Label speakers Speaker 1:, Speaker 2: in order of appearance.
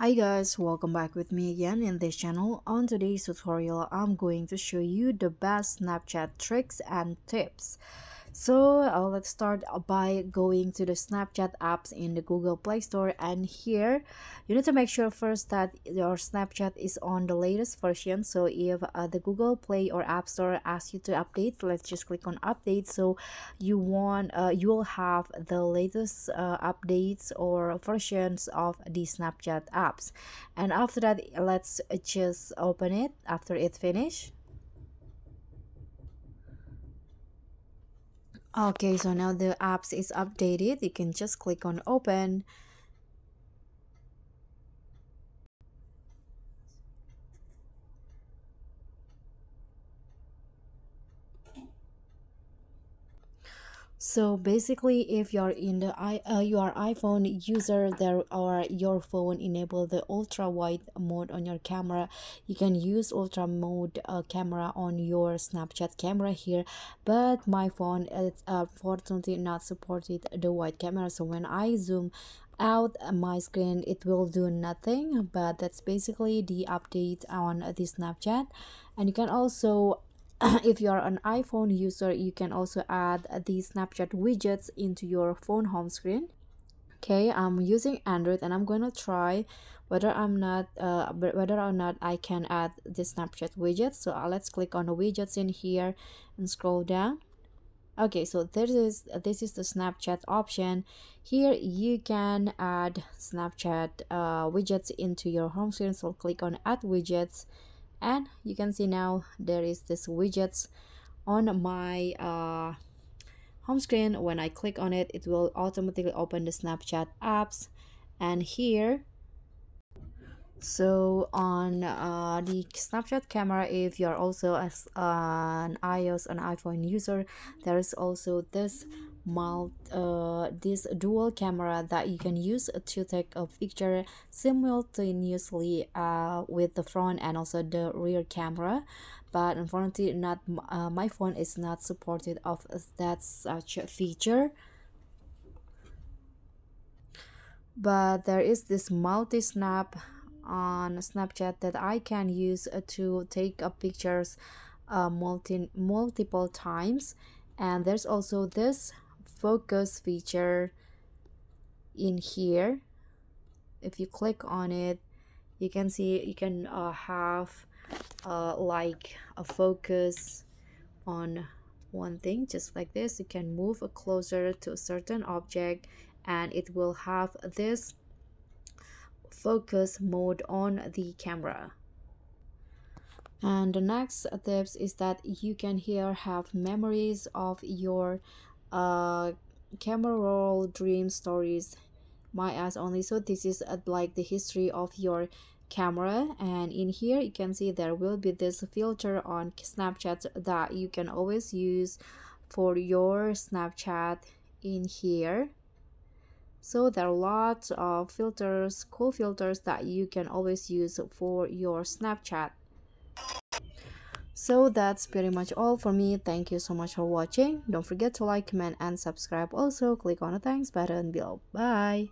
Speaker 1: Hi guys, welcome back with me again in this channel. On today's tutorial, I'm going to show you the best Snapchat tricks and tips. So let's start by going to the Snapchat apps in the Google Play Store, and here you need to make sure first that your Snapchat is on the latest version. So if the Google Play or App Store asks you to update, let's just click on update. So you will have the latest updates or versions of the Snapchat apps, and after that let's just open it after it finish. Okay, so now the apps is updated. You can just click on open. So basically, if you're in the you are iPhone user there, or your phone enable the ultra wide mode on your camera, you can use ultra mode camera on your Snapchat camera here. But my phone is fortunately not supported the wide camera, so when I zoom out my screen it will do nothing. But that's basically the update on the Snapchat. And you can also if you are an iPhone user, you can also add the Snapchat widgets into your phone home screen. Okay, I'm using Android and I'm going to try whether or not I can add the Snapchat widgets. So let's click on the widgets in here and scroll down. Okay, so this is the Snapchat option. Here you can add Snapchat widgets into your home screen. So click on add widgets, and you can see now there is this widgets on my home screen. When I click on it, it will automatically open the Snapchat apps. And here, so on the Snapchat camera, if you're also an iOS and iPhone user, there is also this this dual camera that you can use to take a picture simultaneously with the front and also the rear camera. But unfortunately not my phone is not supported of that such a feature. But there is this multi-snap on Snapchat that I can use to take pictures multiple times. And there's also this focus feature in here. If you click on it, you can see you can have like a focus on one thing, just like this. You can move closer to a certain object and it will have this focus mode on the camera. And the next tips is that you can here have memories of your camera roll, dream, stories, my eyes only. So this is like the history of your camera, and in here you can see there will be this filter on Snapchat that you can always use for your Snapchat in here. So there are lots of filters, cool filters that you can always use for your Snapchat. So that's pretty much all for me. Thank you so much for watching. Don't forget to like, comment, and subscribe. Also, click on the thanks button below. Bye.